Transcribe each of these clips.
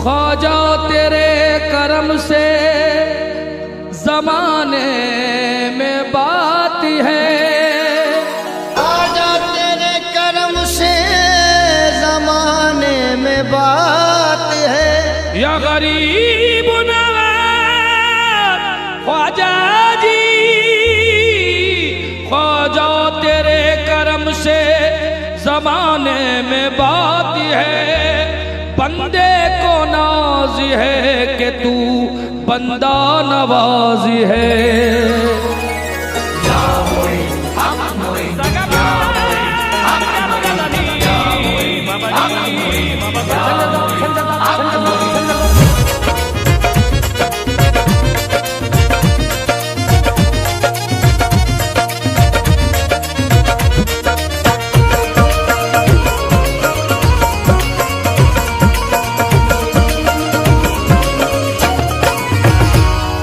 ख्वाजा तेरे करम से जमाने में बात है, ख्वाजा तेरे करम से जमाने में बात है। या गरीब नवाज ख्वाजा जी, ख्वाजा तेरे करम से जमाने में बात है। बंदे को नाज है कि तू बंदा नवाजी है।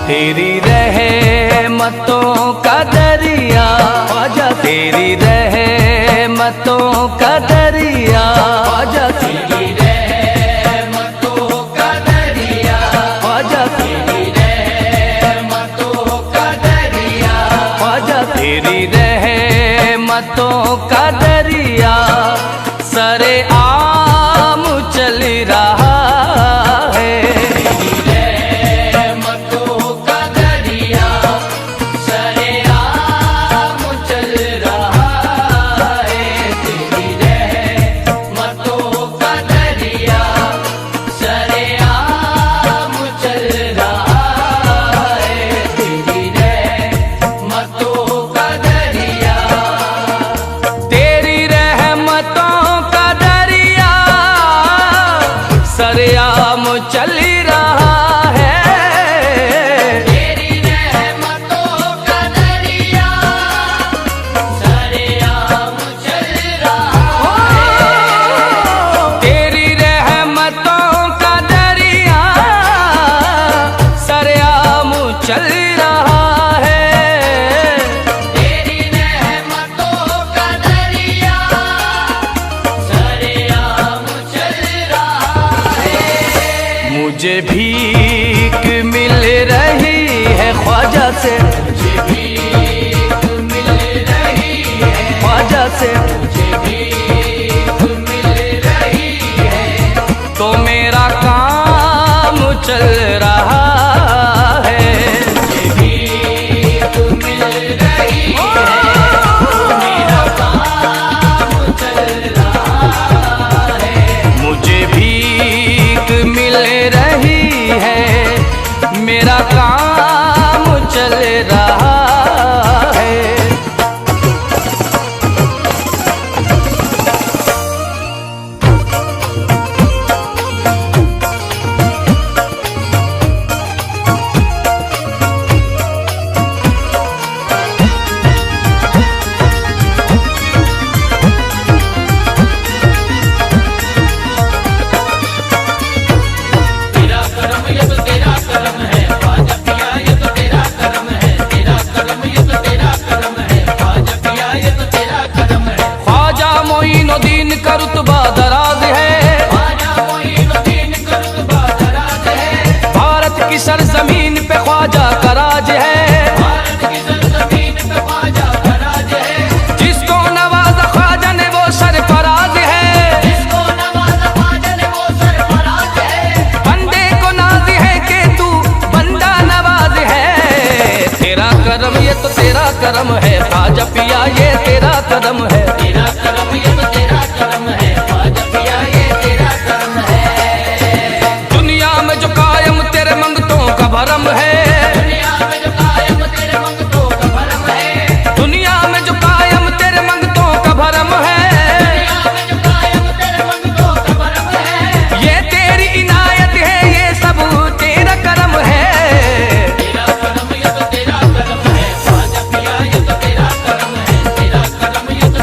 तेरी रहमतों का दरिया ख्वाजा, तेरी रहमतों का दरिया ख्वाजा, तेरी रहमतों का दरिया ख्वाजा, तेरी रहमतों का दरिया ख्वाजा, तेरी रहमतों का दरिया सरे आम चल रहा है। सरेआम चल रहा है, तेरी रहमतों का दरिया सरेआम चल रहा है। तेरी रहमतों का दरिया सरेआम चल रहा है। तेरी रहमतों का दरिया सरेआम चल रहा है। मुझे भीख मिल रही है ख्वाजा से, मुझे भीख मिल रही है ख्वाजा से, मुझे भीख मिल रही है। तो मेरा काम चल रहा है, मुझे भीख मिल रही है, तो मेरा काम चल रहा है। मुझे भीख मिल रही है, मेरा काम चल रहा है। मोइनुद्दीन का रुतबा दराज है, भारत की सरजमीन पे ख्वाजा का राज है। जिसको नवाजा ख्वाजा ने वो सरफराज है, बंदे को नाज है कि तू बंदा नवाज है। तेरा करम ये तो तेरा करम है ख्वाजा पिया, ये तेरा करम है, तेरा करम ये तो तेरा करम है ख्वाजा पिया, ये तेरा करम है। दुनिया में जो कायम तेरे मंगतों का भरम है, दुनिया में जो कायम तेरे मंगतों का भरम है, दुनिया में जो कायम तेरे मंगतों का भरम है, दुनिया में जो कायम तेरे मंगतों का भरम है। ये तेरी इनायत है, ये सब तेरा करम है, तेरा करम ये तो तेरा करम है ख्वाजा पिया, ये तो तेरा करम है, तेरा करम ये तो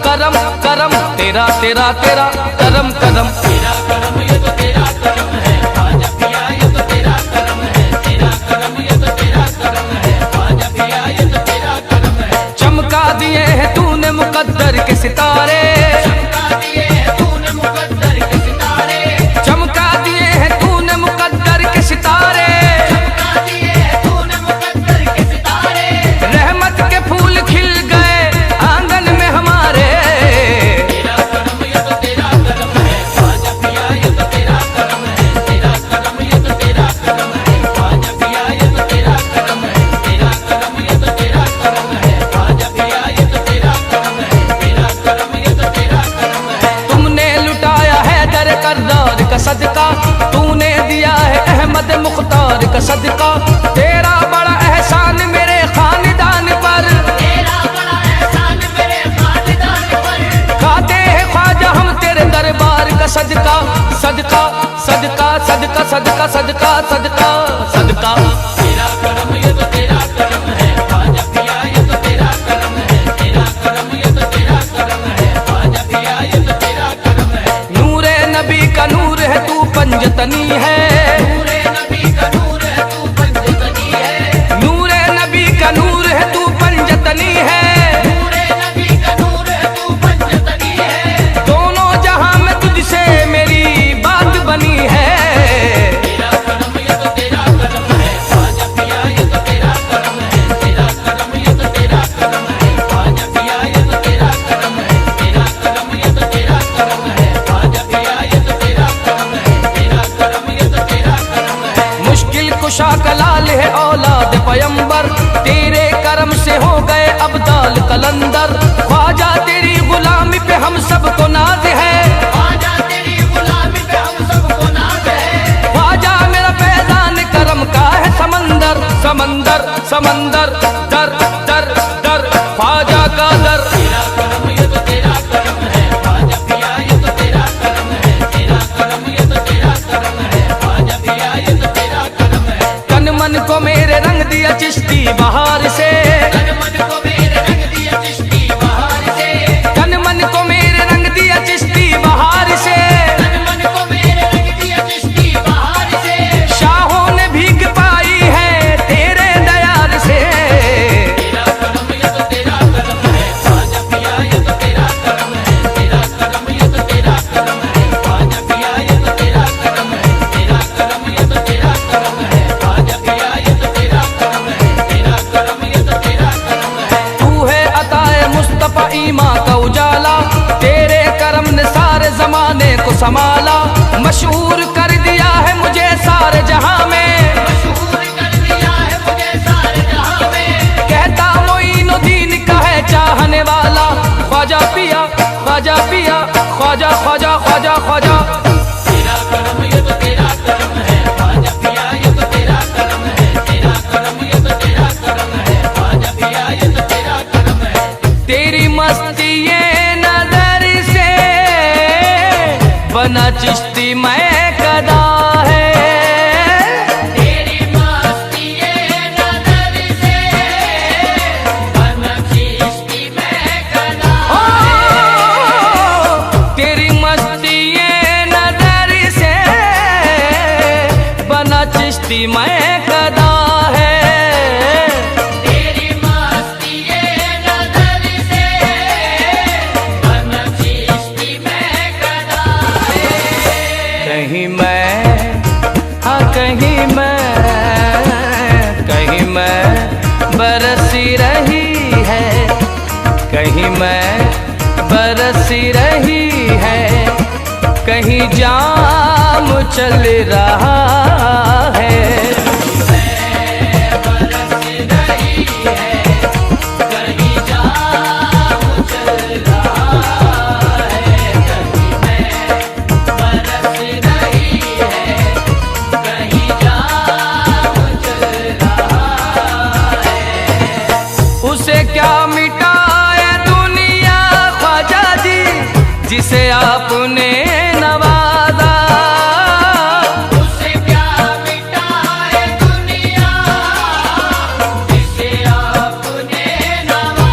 करम करम तेरा तेरा तेरा करम करम। तेरा करम ये तो तेरा करम है ख्वाजा पिया, ये तो तेरा करम है। तेरा करम ये तो तेरा करम है ख्वाजा पिया, ये तो तेरा करम है। चमका दिए हैं तूने मुकद्दर के सितारे, चमका दिए हैं तूने मुकद्दर के सितारे, चमका दिए हैं तूने मुकद्दर के सितारे। चमका दिए हैं तूने मुकद्दर के सितारे। रहमत के फूल खिल गए आंगन में हमारे। तेरा करम ये तो तेरा करम है ख्वाजा पिया, ये तो तेरा करम है। तेरा करम ये तो तेरा करम है ख्वाजा पिया, ये तो तेरा करम है। तेरा करम ये तो तेरा करम है ख्वाजा पिया, ये तो तेरा करम है। तेरा करम ये तो तेरा करम है। तुमने लुटाया है दर करदार का सदका, तूने दिया है अहमद मुख्तार का सदका। तेरा बड़ा एहसान मेरे खानदान पर, तेरा बड़ा एहसान मेरे खानदान पर। खाते हैं ख्वाजा हम तेरे दरबार का सदका, सदका सदका सदका सदका सदका सदका सदका। तेरा करम ये तो तेरा करम है ख्वाजा पिया, ये तो तेरा करम है। तेरा करम ये तो तेरा करम है ख्वाजा पिया, ये तो तेरा करम है। नूरे नबी का नूर है तू पंजतनी है, नूरे नबी का नूर है तू पंजतनी है। नूरे नबी का नूर है तू पंजतनी है। नूरे नबी का नूर है तू पंजतनी है। दोनों जहां में तुझसे मेरी बात बनी है। तेरा करम ये तो तेरा करम है ख्वाजा पिया, ये तो तेरा करम है। तेरा करम ये तो तेरा करम है ख्वाजा पिया, ये तो तेरा करम है। तेरा करम ये तो तेरा करम है ख्वाजा पिया, ये तो तेरा करम है। तेरा करम ये तो तेरा करम है। मुश्किल कुशा कलाल है औलाद पयंबर, तेरे करम से हो गए अब्दाल कलंदर। ख्वाजा तेरी गुलामी पे हम सबको नाज है, ख्वाजा तेरी गुलामी पे हम सबको नाज है। ख्वाजा मेरा फैजान करम का है समंदर, समंदर समंदर दर दर दर ख्वाजा का दर। तेरा करम ये तो तेरा करम है ख्वाजा पिया, ये तो तेरा करम है। तेरा करम ये तो तेरा करम है ख्वाजा पिया, ये तो तेरा करम है। तन मन को मेरे रंग दिया चिश्ती बहार से, तन मन को मेरे रंग दिया चिश्ती बहार से। तन मन को मेरे रंग दिया चिश्ती बहार से। तन मन को मेरे रंग दिया चिश्ती बहार से। शाहों ने भीख पाई है तेरे दयाल से। तेरा करम ये तो तेरा करम है ख्वाजा पिया, ये तो तेरा करम है। तेरा करम ये तो तेरा करम है ख्वाजा पिया, ये तो तेरा करम है। तेरा करम ये तो तेरा करम है ख्वाजा पिया, ये तो तेरा करम है। तेरा करम ये तो तेरा करम है। तू है अताए मुस्तफा ईमा का उजाला, तेरे करम ने सारे जमाने को संभाला। मशहूर कर दिया है मुझे सारे जहां में, मशहूर कर दिया है मुझे सारे जहां में। कहता मोइनुद्दीन का है चाहने वाला। ख्वाजा पिया ख्वाजा पिया ख्वाजा ख्वाजा ख्वाजा ख्वाजा। तेरा करम ये तो तेरा करम है ख्वाजा पिया, ये तो तेरा करम है। तेरा करम ये तो तेरा करम है ख्वाजा पिया, ये तो तेरा करम है। तेरी मस्ती ये नजर से बना चिश्ती मैं कदा है। तेरी मस्ती ये नजर से बनचिश्ती में कदा ओ, तेरी मस्ती ये नजर से बना चिश्ती मैं कदा है। तेरी मस्ती ये नजर से बनचिश्ती में कदा कहीं मैं हाँ कहीं मैं बरसी रही है, कहीं मैं बरसी रही है। कहीं जाम चल रहा है। उसे क्या मिटाए दुनिया ख्वाजा जी, जिसे आपने नवाजा। उसे क्या मिटाए दुनिया जिसे आपने नवाजा।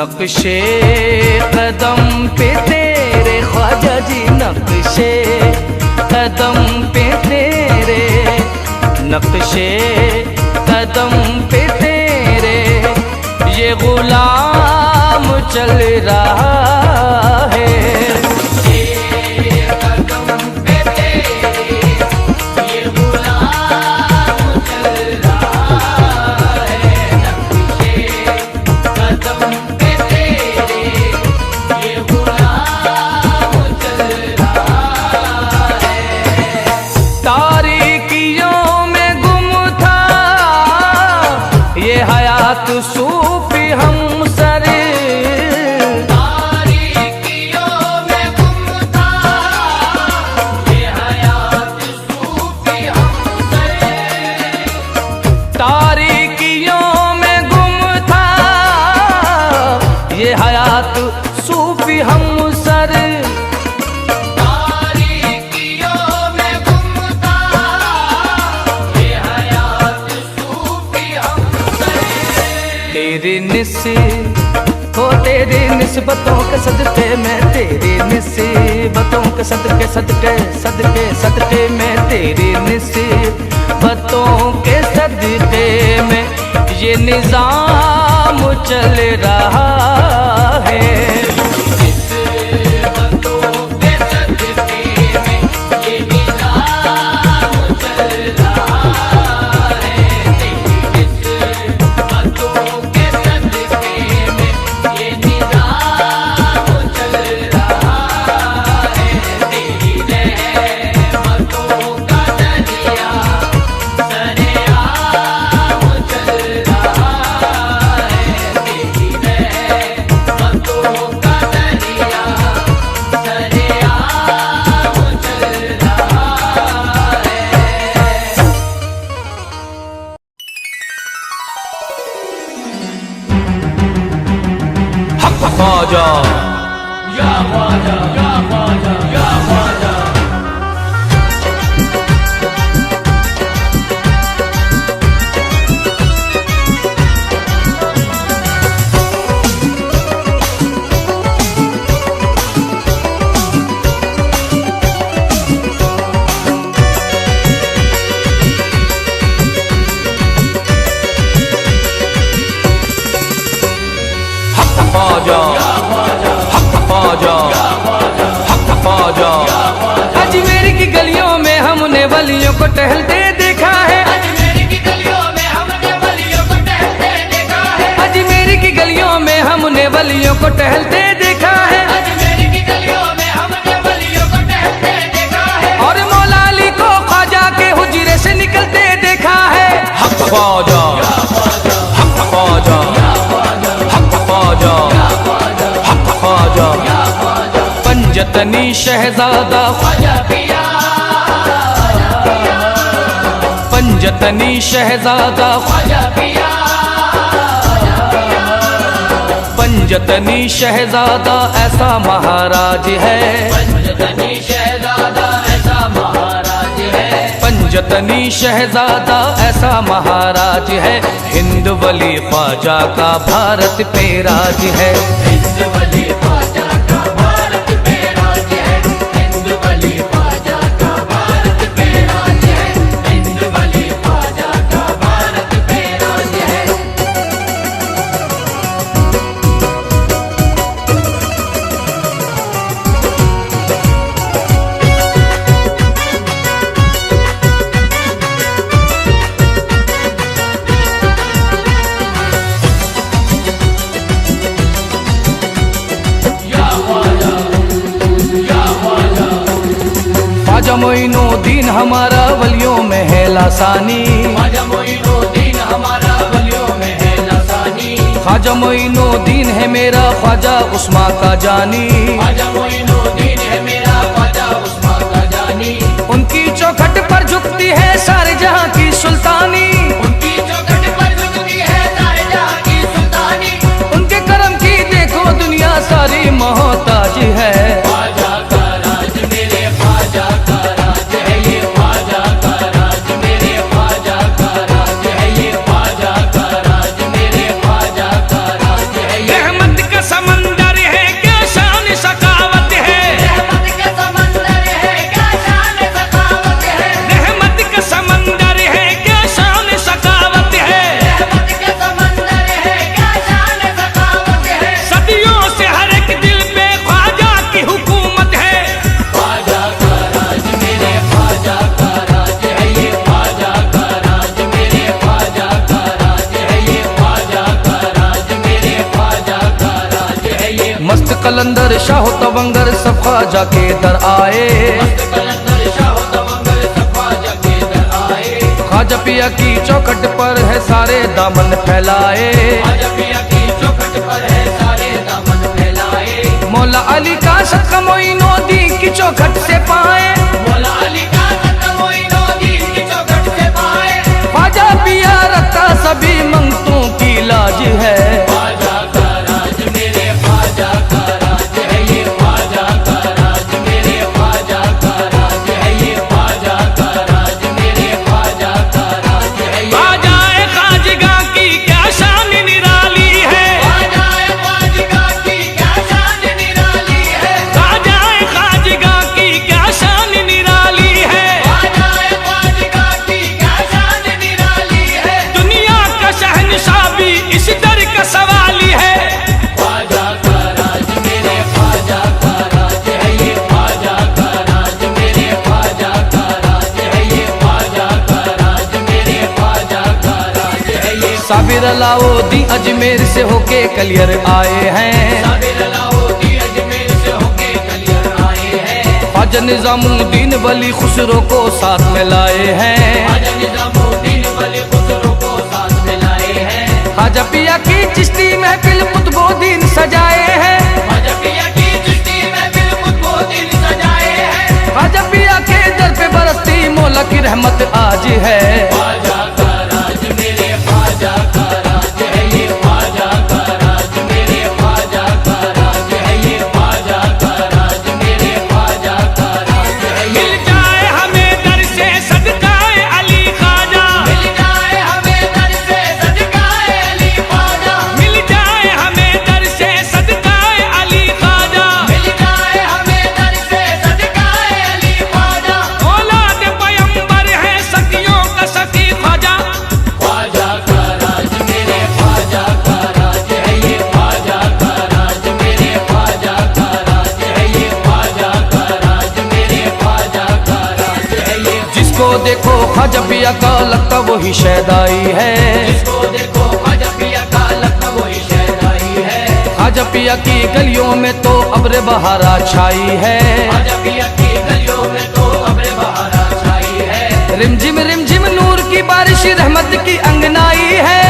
नक्शे कदम पे तेरे ख्वाजा जी, नक्शे कदम पे तेरे, नक्शे कदम पे तेरे, ये गुलाम चल रहा है। सूफी हम सर, तारीकियों में गुम था ये हयात सूफी हम सर, तारीकियों में गुम था ये हयात सूफी हम सर, तारीकियों में गुम था ये हयात सूफी हम सर। तेरी तेरी निस्बतों के सदके में, तेरी निस्बतों के सदके सदके सदके सदके में, तेरी निस्बतों के सदके में ये निजाम चल रहा है। ख्वाजा या ख्वाजा या ख्वाजा या ख्वाजा, अजमेर की गलियों में हमने वलियों को टहलते देखा है, अजमेर की गलियों में हमने वलियों को टहलते देखा है, अजमेर की गलियों में हमने वलियों को टहलते देखा है, अजमेर की गलियों में हमने वलियों को टहलते देखा है, और मौला अली को ख्वाजा के हुजरे से निकलते देखा है। हक ख्वाजा हक ख्वाजा हक ख्वाजा हक ख्वाजा, पंजतनी शहजादा ख्वाजा पिया, पंजतनी शहजादा ख्वाजा पिया, पंजतनी शहजादा ऐसा महाराज है, पंजतनी शहजादा ऐसा महाराज है, पंजतनी शहजादा ऐसा महाराज है, हिंद वली ख्वाजा का भारत पे राज है, हिंद वली ख्वाजा का भारत पे राज है, हिंद वली ख्वाजा का भारत पे राज है, हिंद वली ख्वाजा का भारत पे राज है। ख्वाजा मोइनुद्दीन हमारा वलियों में है लासानी, ख्वाजा मोइनुद्दीन हमारा वलियों में है लासानी, ख्वाजा मोइनुद्दीन है मेरा ख्वाजा उस्मा का जानी, ख्वाजा मोइनुद्दीन है मेरा ख्वाजा उस्मा का जानी, उनकी चौखट पर झुकती है सारे जहां की सुल्तानी, उनकी चौखट पर झुकती है सारे जहां की सुल्तानी, उनके करम की देखो दुनिया सारी मोहताज है। ख्वाजा का राज मेरे ख्वाजा का राज है, ये ख्वाजा का राज मेरे ख्वाजा का राज है, ये ख्वाजा का राज मेरे ख्वाजा का राज है, रहमत का कलंदर शाह तवंगर सब ख्वाजा के दर आए। मस्त कलंदर शाह तवंगर सब ख्वाजा के दर आए। ख्वाजा पिया की चौखट पर है सारे दामन फैलाए। ख्वाजा पिया की चौखट पर है सारे दामन फैलाए। मौला अली का सदका मोइनुद्दीन की चौखट से पाए। मौला अली का सदका मोइनुद्दीन की चौखट से पाए। ख्वाजा पिया रखता सभी मंगतों की लाज है। ख्वाजा का राज मेरे ख्वाजा का राज है ये। ख्वाजा का राज मेरे ख्वाजा का राज है ये। ख्वाजा का राज मेरे ख्वाजा का राज है ये। ख्वाजाए खाजगा की क्या शान निराली है। ख्वाजाए खाजगा की क्या शान निराली है। ख्वाजाए खाजगा की क्या शान निराली है। ख्वाजाए खाजगा की क्या शान निराली है। दुनिया का शहंशाह भी इस दर का सवाली है। ख्वाजा का राज मेरे ख्वाजा का राज है ये। ख्वाजा का राज मेरे ख्वाजा का राज है ये। ख्वाजा का राज मेरे ख्वाजा का राज है ये। साबिर अलाउद्दीन अजमेर से होके कलियर आए हैं। साबिर अलाउद्दीन अजमेर से होके कलियर आए हैं। ख्वाजा निजामुद्दीन वली खुसरो को साथ में लाए हैं। ख्वाजा निजामुद्दीन वली खुसरो को साथ में लाए हैं। ख्वाजा पिया की चिश्ती महफिल कुतुबुद्दीन सजाए हैं। ख्वाजा पिया की चिश्ती महफिल कुतुबुद्दीन सजाए हैं। ख्वाजा पिया के दर पे बरसती मौला की रहमत आज है। ख्वाजा का राज मेरे ख्वाजा का राज है ये। ख्वाजा का राज मेरे ख्वाजा का राज है ये। ख्वाजा का राज मेरे ख्वाजा का राज है ये। मिल जाए हमें दर से सदकाए अली ख्वाजा। मिल जाए हमें दर से सदकाए अली ख्वाजा। मिल जाए हमें दर से सदकाए अली ख्वाजा। मिल जाए हमें दर से सदकाए अली ख्वाजा। औलाद पैगंबर है सखियों का सखी ख्वाजा। ख्वाजा का राज मेरे ख्वाजा का राज है ये। ख्वाजा का राज मेरे ख्वाजा का राज है ये। ख्वाजा का राज मेरे ख्वाजा का राज है ये। जिसको देखो ख्वाजा पिया का लगता वही शहदाई है। जिसको देखो ख्वाजा पिया का लगता वही शहदाई है। ख्वाजा पिया की गलियों में तो अब्र बहारा छाई है। ख्वाजा पिया की गलियों में तो अब्र बहारा छाई है। रिमझिम नूर की बारिश रहमत की अंगनाई है।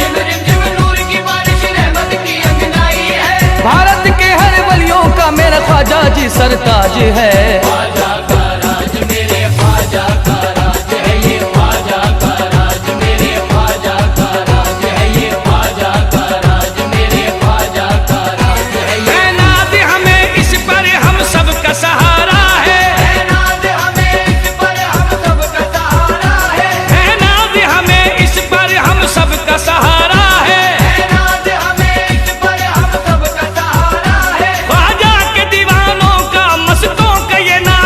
रिमझिम नूर की बारिश रहमत की अंगनाई है। भारत के हर वलियों का मेरा ख्वाजा जी सरताज है। ख्वाजा का राज मेरे ख्वाजा का राज है ये। ख्वाजा का राज मेरे ख्वाजा का राज है ये। ख्वाजा का राज मेरे ख्वाजा का राज है ये। तैनात हमें इस पर हम सबका सहारा है। तैनात हमें इस पर हम सबका सहारा है। तैनात हमें इस पर हम सबका सहारा है। तैनात हमें इस पर हम सबका सहारा है। ख्वाजा के दीवानों का मस्तों का ये नारा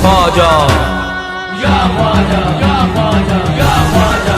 ख्वाजा या ख्वाजा या ख्वाजा या ख्वाजा।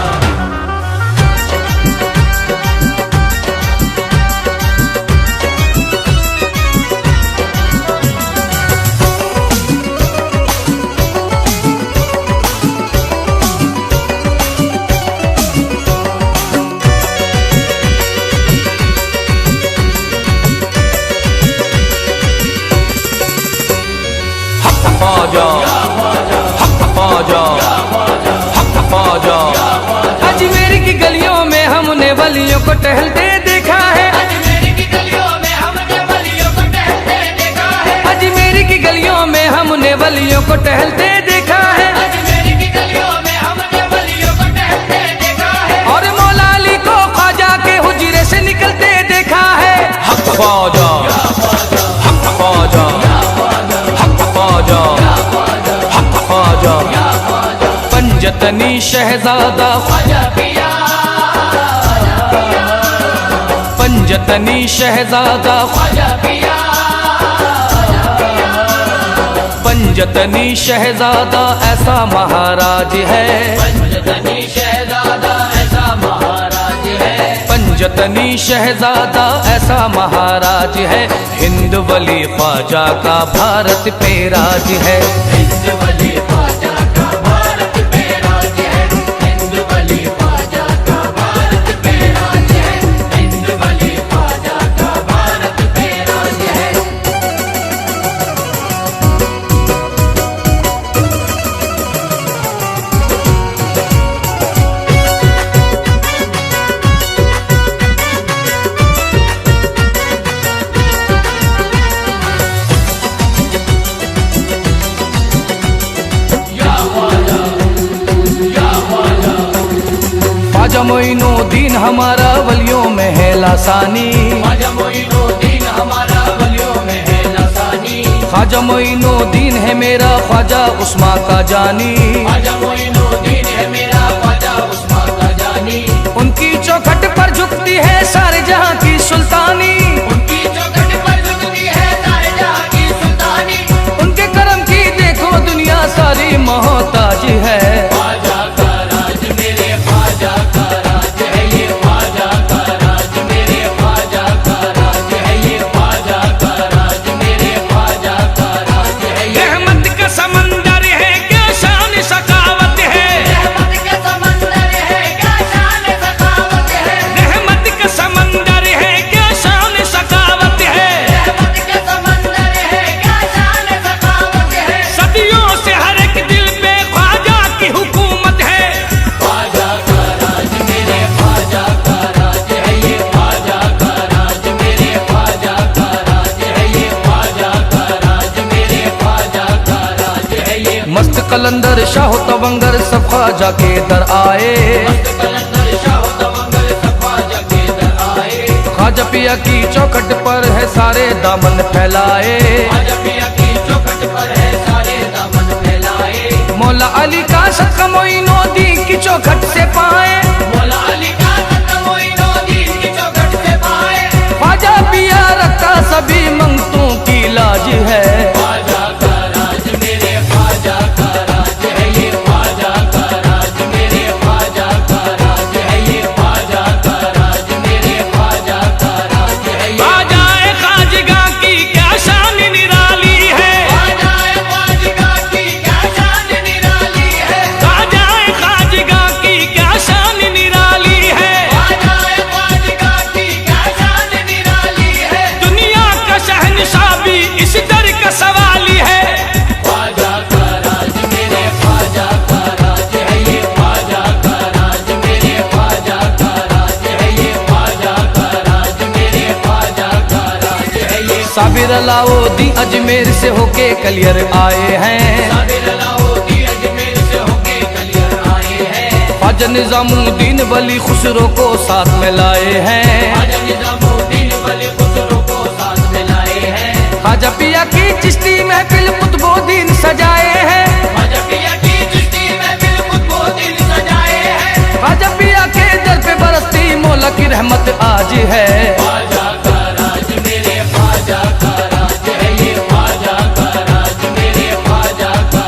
अजमेर की गलियों में हमने वलियों को टहलते देखा है। अजमेर की गलियों में हमने वलियों को टहलते देखा है। अजमेर की गलियों में हमने वलियों को टहलते देखा है। अजमेर की गलियों में हमने वलियों को टहलते देखा है। और मौला अली को ख्वाजा के हुजरे से निकलते देखा है। हक ख्वाजा हक ख्वाजा हक ख्वाजा हक ख्वाजा। पंजतनी शहजादा ख्वाजा पिया पंजतनी शहजादा ख्वाजा पिया पंजतनी शहजादा ऐसा महाराज है। पंजतनी शहजादा ऐसा महाराज है। पंजतनी शहजादा ऐसा महाराज है। हिंद वली ख्वाजा का भारत पे राज है। हिंद वली ख्वाजा का भारत पे राज है। हिंद वली ख्वाजा का भारत पे राज है। हिंद वली ख्वाजा का भारत पे राज है। या ख्वाजा या ख्वाजा। ख्वाजा मोइनुद्दीन हमारा वलियों में है लासानी। ख्वाजा मोइनुद्दीन हमारा वलियों में है लासानी। ख्वाजा मोइनुद्दीन है मेरा ख्वाजा उस्मा का जानी। ख्वाजा मोइनुद्दीन है मेरा ख्वाजा उस्मा का जानी। उनकी चौखट पर झुकती है सारे जहां की सुल्तानी। उनकी चौखट पर झुकती है सारे जहां की सुल्तानी। उनके करम की देखो दुनिया सारी मोहताज है। ख्वाजा का राज मेरे ख्वाजा का राज है। ये ख्वाजा का राज मेरे ख्वाजा का राज है। ये ख्वाजा का राज मेरे ख्वाजा का राज है। ये रहमत का समंदर है क्या शान सखावत है। रहमत का समंदर है क्या शान सखावत है। रहमत का समंदर है क्या शान सखावत है। रहमत का समंदर है क्या शान सखावत है। सदियों से हर एक दिल पे ख्वाजा की हुकूमत है। ख्वाजा का राज मेरे ख्वाजा का राज है। ये ख्वाजा का राज मेरे ख्वाजा का राज है। ये ख्वाजा का राज मेरे ख्वाजा का राज है। ये मस्त कलंदर शाह तवंगर सब ख्वाजा के दर आए। मस्त कलंदर शाह तवंगर सब ख्वाजा के दर आए। ख्वाजा पिया की चौखट पर है सारे दामन फैलाए। ख्वाजा पिया की चौखट पर है सारे दामन फैलाए। मौला अली का सदका मोइनुद्दीन की चौखट से पाए। मौला अली का सदका मोइनुद्दीन की चौखट से पाए। ख्वाजा पिया रखता सभी मंगतों की लाज है। ख्वाजा का राज मेरे ख्वाजा का राज है। ये ख्वाजा का राज मेरे ख्वाजा का राज है। ये ख्वाजा का राज मेरे ख्वाजा का राज है। ये ख्वाजा खाजगा की क्या शान निराली है। ख्वाजा ख्वाजगा की क्या शान निराली है। ख्वाजा खाजगा की क्या शान निराली है। ख्वाजा ख्वाजगा की क्या शान निराली है। दुनिया का शहंशाह भी इस दर का सवाली है। ख्वाजा का राज मेरे ख्वाजा का राज है। ये ख्वाजा का राज मेरे ख्वाजा का राज है। ये ख्वाजा का राज मेरे ख्वाजा का राज है। ये साबिर अलाउद्दीन अजमेर से होके कलियर आए हैं। साबिर अलाउद्दीन अजमेर से होके कलियर आए हैं। ख्वाजा निजामुद्दीन वली खुसरो को साथ में लाए हैं। ख्वाजा निजामुद्दीन वली खुसरो को साथ में लाए हैं। ख्वाजा पिया की चिश्ती महफिल कुतुबुद्दीन सजाए हैं। ख्वाजा पिया की चिश्ती महफिल कुतुबुद्दीन सजाए हैं। ख्वाजा पिया के दर पे बरसती मौला की रहमत आज है। ख्वाजा का राज मेरे ख्वाजा का राज है। ये ख्वाजा का राज मेरे ख्वाजा का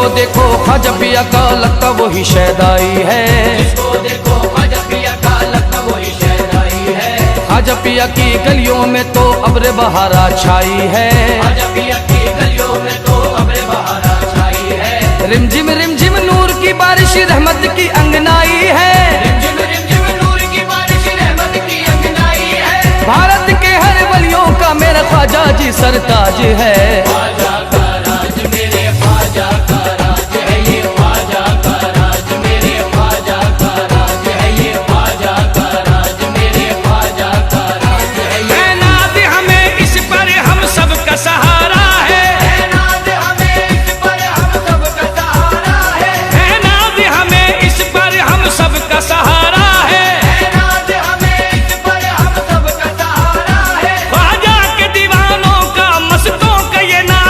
देखो ख्वाजा पिया का लगता वही शहदाई है, जिसको देखो ख्वाजा पिया का लगता वही शहदाई है। ख्वाजा पिया की गलियों में तो अब्र बहारा छाई है, ख्वाजा पिया की गलियों में तो अब्र बहारा छाई है। रिमझिम रिमझिम नूर की बारिश रहमत की अंगनाई है, रिमझिम रिमझिम नूर की बारिश रहमत की अंगनाई है। भारत के हर वलियों का मेरा ख्वाजा जी सरताज है। ख्वाजा का राज मेरे ख्वाजा का राज है ये, ख्वाजा का राज मेरे ख्वाजा का राज है ये, ख्वाजा का राज मेरे ख्वाजा का राज है ये। है नाज हमें इस पर हम सबका सहारा है, है नाज हमें इस पर हम सबका सहारा है। है नाज हमें इस पर हम सबका सहारा है। है नाज हमें इस पर हम सबका सहारा है। ख्वाजा के दीवानों का मस्तों का ये नारा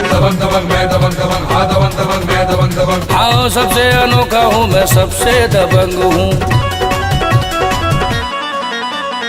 दबंग दबंग मैं दबंग दबंग हाँ दबंग दबंग मैं दबंग दबंग। हाँ सबसे अनोखा हूँ मैं, सबसे दबंग हूँ।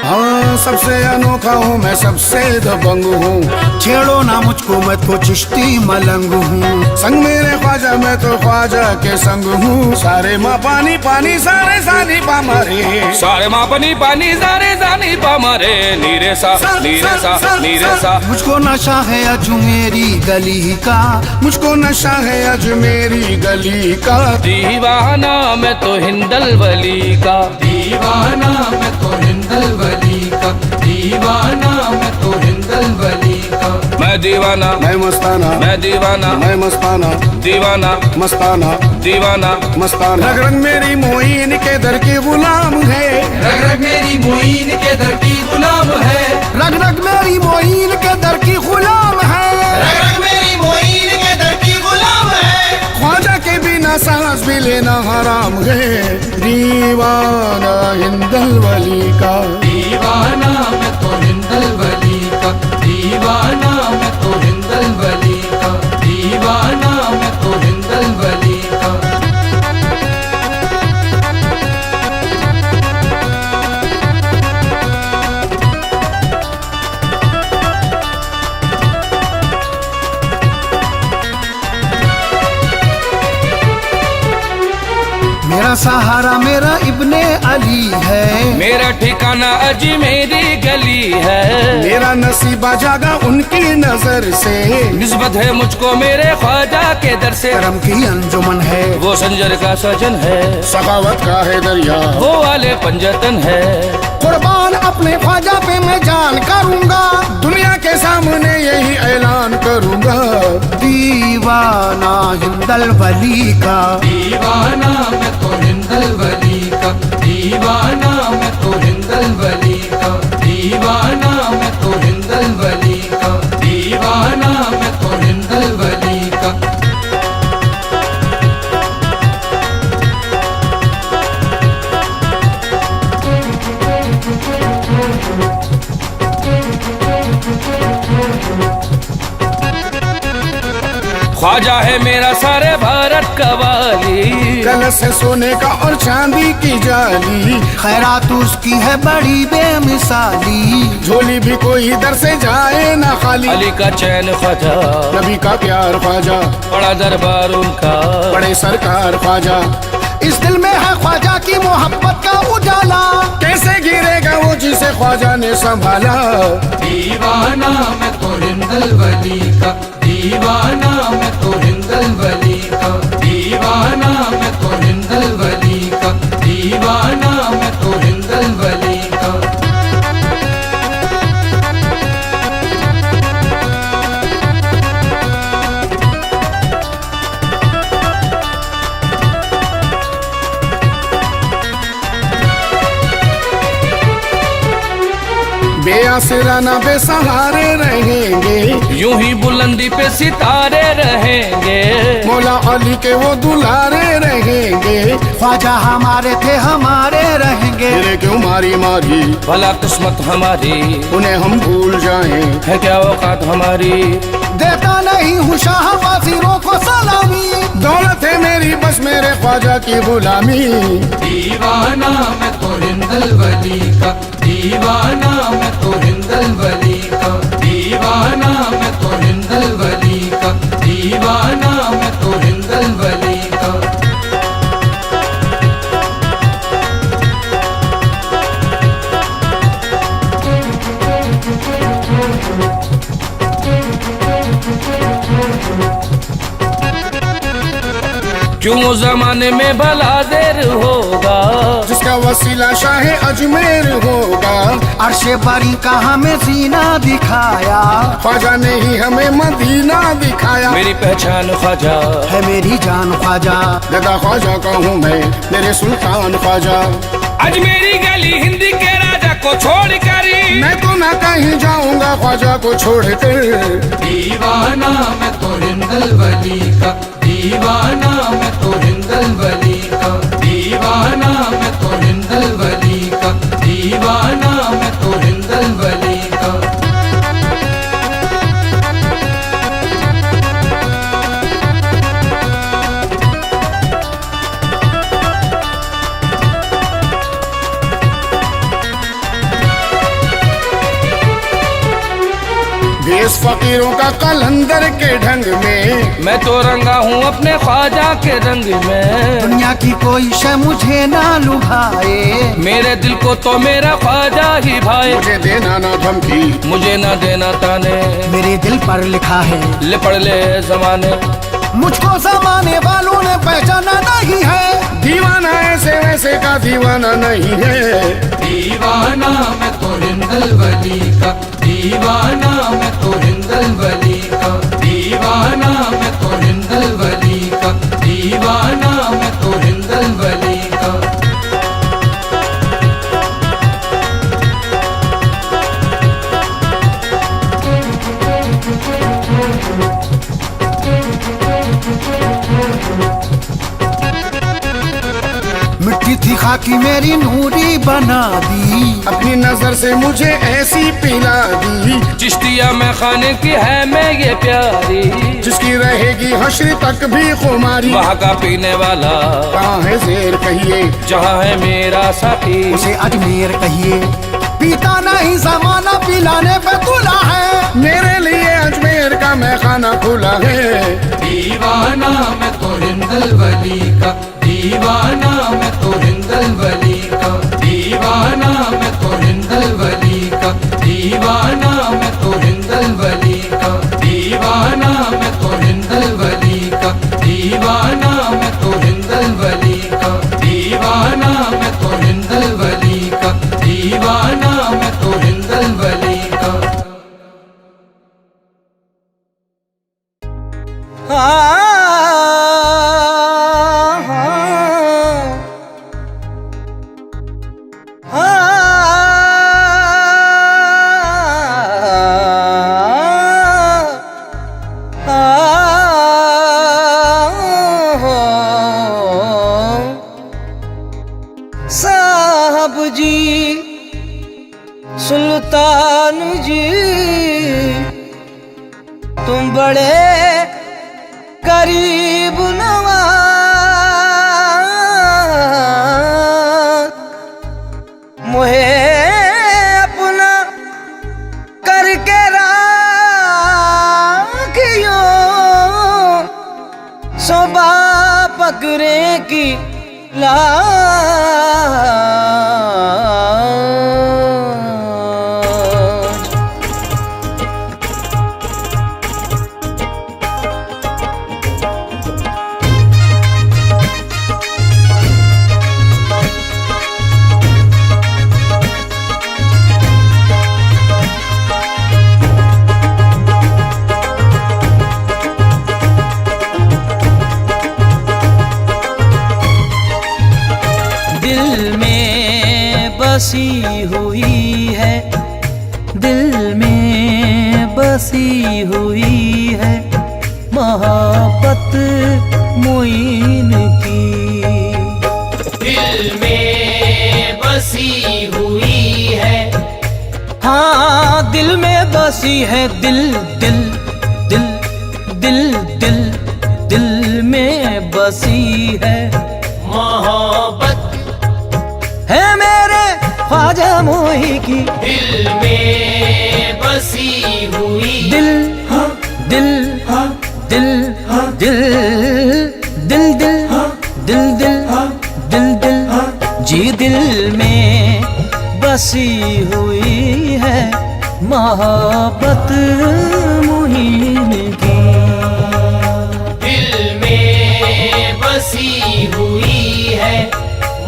हाँ सबसे अनोखा हूँ मैं, सबसे दबंग हूँ। छेड़ो ना मुझको, मैं तो चिश्ती मलंग हूँ। संग मेरे ख्वाजा, मैं तो ख्वाजा के संग हूँ। सारे माँ पानी पानी सारे सानी पा मारे, सारे माँ पानी पानी सारे सानी पा मारे। नीरे सा नीरे सा नीरे सा। मुझको नशा है अज मेरी गली का, मुझको नशा है अज मेरी गली का। दीवाना मैं तो हिंदल वली का, दीवाना मैं तो हिंदल वली का, दीवाना मैं तो हिंदल वली का। मैं दीवाना मैं मस्ताना, मैं दीवाना मैं मस्ताना, दीवाना मस्ताना दीवाना मस्ताना। रग रग मेरी मोइन के दर की गुलाम है, रग रग मेरी मोइन के दर की गुलाम है, रग रग मेरी मोइन के दर की गुलाम है, रग रग मेरी मोइन के दर की गुलाम है। ख्वाजा के बिना सांस भी लेना हराम है। दीवाना हिंदल वली का, दीवाना मैं तो हिंदल वली का, दीवाना मैं तो हिंदल वली का, दीवाना मैं तो हिंदल वली का। मेरा सहारा मेरा इब्ने अली है, मेरा ठिकाना अजमेरी गली है। मेरा नसीबा जागा उनकी नजर से। निस्बत है मुझको मेरे ख्वाजा के दर से। करम की अंजुमन है, वो संजर का सजन है, सखावत का है दरिया, वो वाले पंजतन है। कुर्बान अपने ख्वाजा पे मैं जान करूंगा, दुनिया के सामने यही ऐलान करूंगा। दीवाना हिंदल वली का, दीवाना मैं तो हिंदल वली का, दीवाना मैं तो हिंदल वली का, दीवाना मैं तो हिंदल वली का, दीवाना मैं तो हिंदल वली का। ख्वाजा है मेरा सारे भारत का वाली, कलश से सोने का और चांदी की जाली। खैरात उसकी है बड़ी बेमिसाली, झोली भी कोई इधर से जाए ना खाली। अली का चैन ख्वाजा, नबी का प्यार ख्वाजा, बड़ा दरबार उनका, बड़े सरकार ख्वाजा। इस दिल में है ख्वाजा की मोहब्बत का उजाला, कैसे गिरेगा वो जिसे ख्वाजा ने संभाला। दीवाना मैं तो हिंदल वली का, दीवाना मैं तो हिंदल वली का, दीवाना मैं तो हिंदल वली का, दीवाना मैं तो हिंदल वली का। बेआसराना बेसहारे रहेंगे, यूं ही बुलंदी पे सितारे रहेंगे। मौला अली के वो दुलारे रहेंगे। ख्वाजा हमारे थे हमारे रहेंगे, मेरे क्यों मारी मारी भला किस्मत हमारी, उन्हें हम भूल जाएं। है क्या औकात हमारी। देता नहीं हूँ शाह वाजिरों को सलामी, दौलत है मेरी बस मेरे ख्वाजा की गुलामी। दीवाना मैं तो हिंदल वली का, दीवाना मैं तो हिंदल वली का, दीवाना मैं तो हिंदल वली का, दीवाना मैं तो हिंदल वली का। क्यों वो जमाने में भला देर होगा, जिसका वसीला शाह अजमेर होगा। अर्शे बरी का हमें सीना दिखाया, ख्वाजा ने ही हमें मदीना दिखाया। मेरी पहचान ख्वाजा है मेरी जान ख्वाजा, गदा ख्वाजा का हूँ मैं, मेरे सुल्तान ख्वाजा। आज मेरी गली हिंदी के राजा को छोड़ कर, मैं तो ना कहीं जाऊंगा ख्वाजा को छोड़कर। दीवाना मैं तो हिंदल वली का, दीवाना मैं तो हिंदल वली का, दीवाना मैं तो हिंदल वली का, दीवाना मैं तो हिंदल वली का। देश फकीरों का कलंदर के ढंग में, मैं तो रंगा हूँ अपने ख्वाजा के रंग में। दुनिया की कोई शय मुझे ना लुभाए, मेरे दिल को तो मेरा ख्वाजा ही भाई। मुझे देना ना धमकी, मुझे ना देना ताने, मेरे दिल पर लिखा है ले पढ़ ले जमाने। मुझको जमाने वालों ने पहचाना नहीं है, दीवाना ऐसे वैसे का दीवाना नहीं है। दीवाना मैं तो हिंदल वली का, दीवाना मैं तो हिंदल वली का, दीवाना मैं तो हिंदल वली का, दीवाना मैं तो हिंदल वली का। मिट्टी थी खाकी मेरी नूरी बना दी, अपनी नजर से मुझे ऐसी पिला दी, चिश्तिया में खाने की है मैं ये प्यारी। जिसकी रहेगी हश्र तक भी खुमारी। वहाँ का पीने वाला कहाँ है शेर कहिए, जहाँ है मेरा साथी। उसे अजमेर कहिए, पीता नहीं जमाना पिलाने पे तुला है। मेरे लिए अजमेर का मैं खाना खुला है। दीवाना मैं तो हिंदल वली का, दीवाना मैं तो हिंदल वली का, दीवाना मैं तो हिंदल वली का, दीवाना मैं तो हिंदल वली का, दीवाना मैं तो हिंदल वली का, दीवाना मैं तो हिंदल वली का, दीवाना मैं तो हिंदल वली का, दीवाना मैं तो हिंदल वली का। साहब जी, सुल्तान जी, तुम बड़े करीब नवाज, मुझे अपना करके राखियो, सोबा पकड़े की लाज। दिल में बसी हुई है, दिल में बसी हुई है मोहब्बत मोइन की। दिल में बसी हुई है, हाँ दिल में बसी है, दिल दिल दिल दिल दिल दिल में बसी है मोहब्बत है मेरे ख्वाजा मोही की। दिल में बसी हुई, दिल दिल दिल दिल दिल दिल दिल दिल दिल दिल जी दिल में बसी हुई है मोहब्बत मुहीन की। दिल में बसी हुई है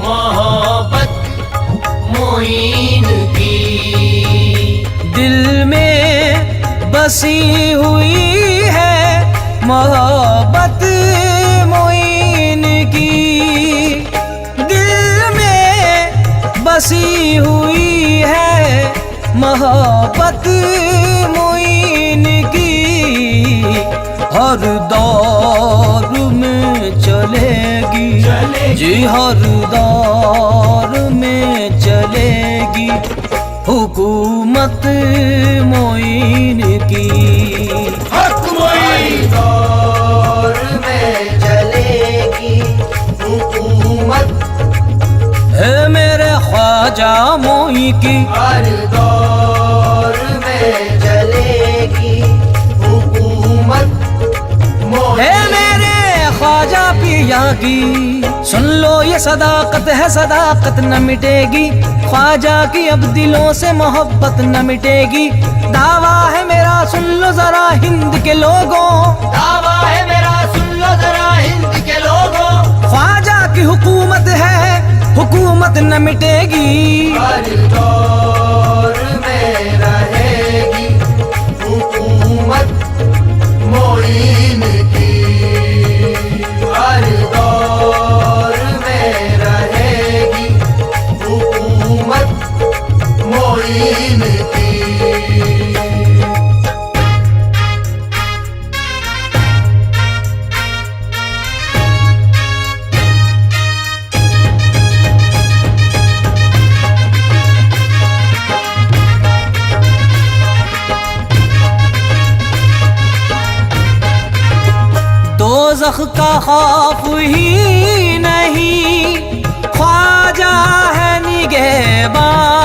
मोहब्बत मोइन की। दिल में बसी हुई है मोहब्बत मोइन की। दिल में बसी हुई है मोहब्बत मोइन की। हर दौर में चलेगी जी, हर दौर में चलेगी हुकूमत मोइन की। दौर में चलेगी हुकूमत है मेरे ख्वाजा मोई की। हर दौर में चलेगी की। सुन लो ये सदाकत है, सदाकत न मिटेगी, ख्वाजा की अब दिलों से मोहब्बत न मिटेगी। दावा है मेरा सुन लो जरा हिंद के लोगों, दावा है मेरा सुन लो जरा हिंद के लोगों, ख्वाजा की हुकूमत है, हुकूमत न मिटेगी। हर दौर में रहेगी हुकूमत मोइन की, हर दौर में रहेगी हुकूमत मोइन की। दोज़ख का खौफ ही नहीं, ख्वाजा है निगहबान।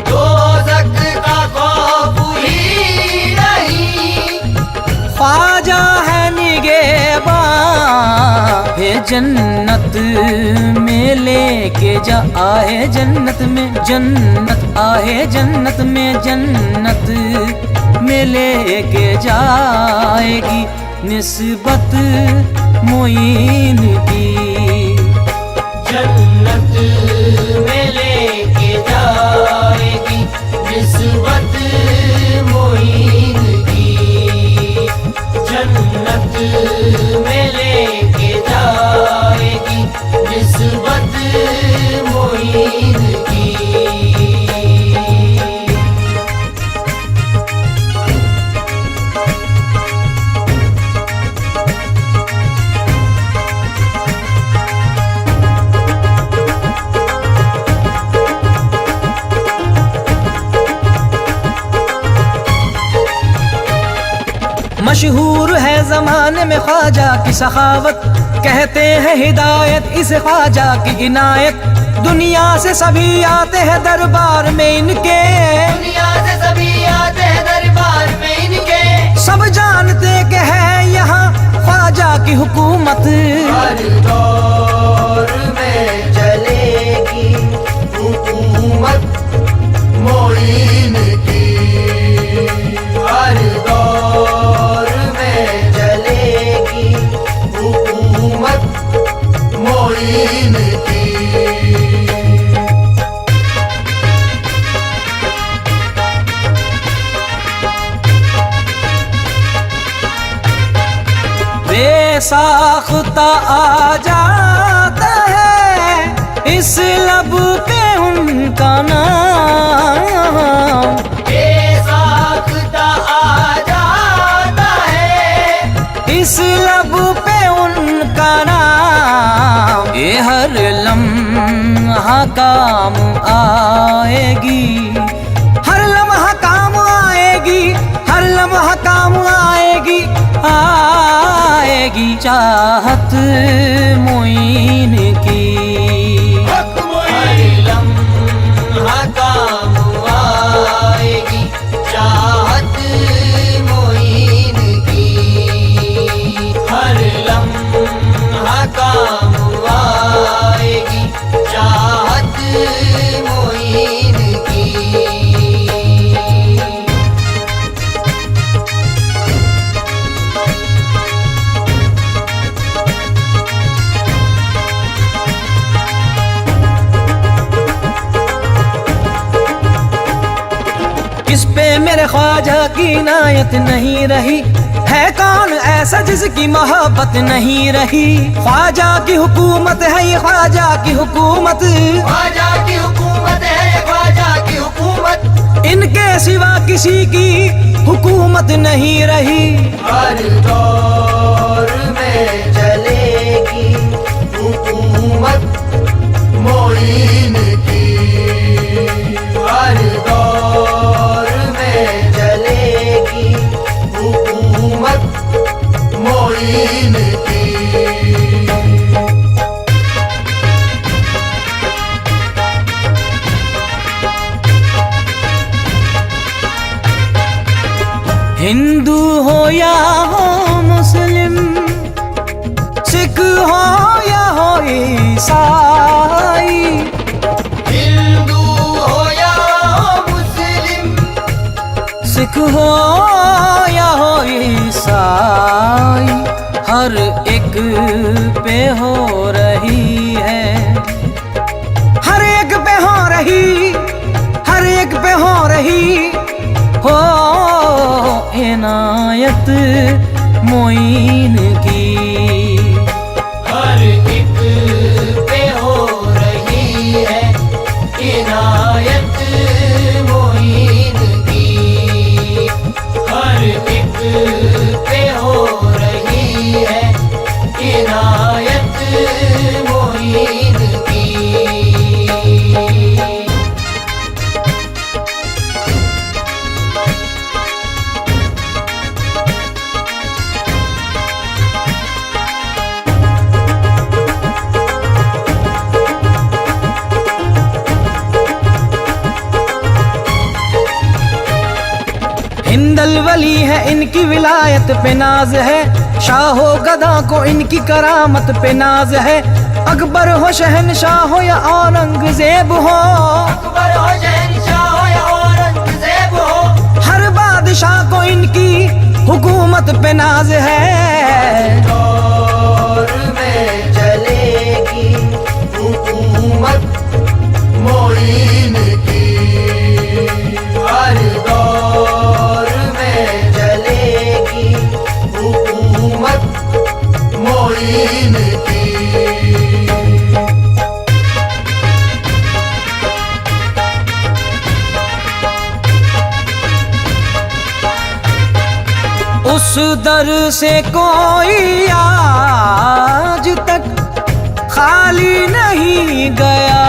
दोज़ख का खौफ ही नहीं, ख्वाजा है निगहबान। ये जन्नत में लेके जा आए, जन्नत में, जन्नत आए जन्नत में, जन्नत में लेके जाएगी निस्बत मोइन की। जन्नत में लेके जाएगी निस्बत मोइन की, जन्नत में लेके जाएगी निस्बत मोइन की। मशहूर है जमाने में ख्वाजा की सखावत, कहते हैं हिदायत इस ख्वाजा की इनायत। दुनिया से सभी आते हैं दरबार में इनके, दुनिया से सभी आते हैं दरबार में इनके, सब जानते कि है यहाँ ख्वाजा की हुकूमत। हर दौर में चलेगी हुकूमत मोइन की, हर दौर में चलेगी हुकूमत मोइन की। बेसाख्ता आ जाता है इस लब पे उनका नाम, बेसाख्ता आ जाता है इस लब पे उनका नाम। ये हर लम्हा काम आएगी, हर लम्हा काम आएगी, हर लम्हा काम आएगी, आएगी चाहत मोइन की। हर लम्हा काम आएगी चाहत मोइन की, हर लम्हा काम आएगी चाहत मोइन की। किस पे मेरे ख्वाजा की इनायत नहीं रही, है कौन ऐसा जिसकी मोहब्बत नहीं रही। ख्वाजा की हुकूमत है ये, ख्वाजा की हुकूमत, ख्वाजा की हुकूमत है, ख्वाजा की हुकूमत, इनके सिवा किसी की हुकूमत नहीं रही। हर दौर में चलेगी हुकूमत मोइन की, हर दौर में चलेगी हुकूमत मोइन की। हिंदू हो या हो मुस्लिम, ईसाई, हिंदू हो या मुस्लिम, सिख हो या हो ईसाई, हर एक पे हो रही है, हर एक पे हो रही, हर एक पे हो रही हो इनायत मोइन की। हर एक पे हो रही है इनायत मोइन की, हर एक पे हो रही है इनायत मोइन की। हिंदल वली है इनकी विलायत पे नाज है, शाहो गदा को इनकी करामत पे नाज है, अकबर हो शहनशाह हो या औरंगजेब हो, अकबर हो शहंशाह हो या औरंगजेब हो, हर बादशाह को इनकी हुकूमत पे नाज है। दौर में चलेगी हुकूमत मोइन की, हर दौर में चलेगी हुकूमत मोइन की। उस दर से कोई आज तक खाली नहीं गया,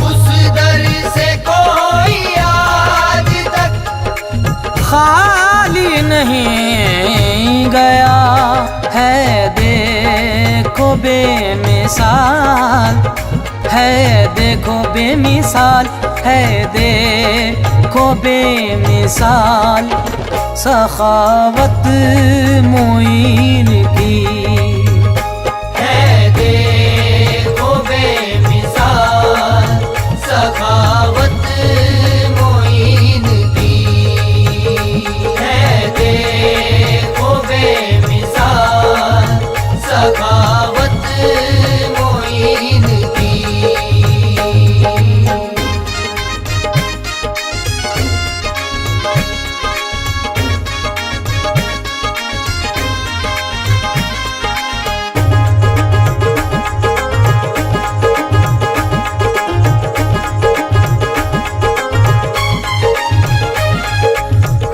उस दर से कोई आज तक खाली नहीं गया है, देखो बेमिसाल है, देखो बेमिसाल है, देखो बेमिसाल सखावत मोइन की। है देखो बेमिसाल सखावत मोइन की, है देखो बेमिसाल सखावत मोइन की।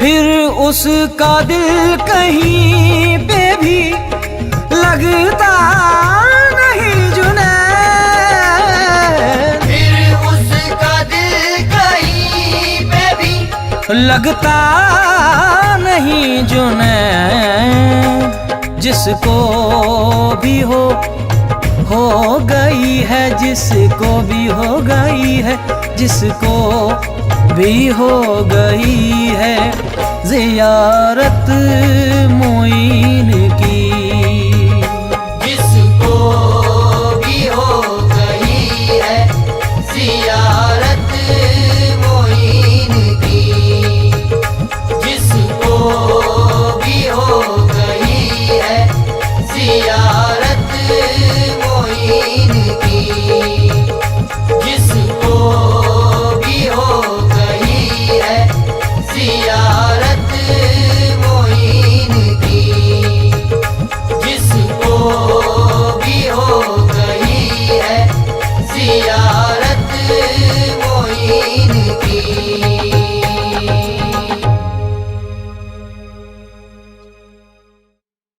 फिर उसका दिल कहीं पे भी लगता नहीं जुनैद, फिर उसका दिल कहीं पे भी लगता नहीं जुनैद, जिसको भी हो गई है, जिसको भी हो गई है, जिसको भी हो गई है जियारत मोइन की।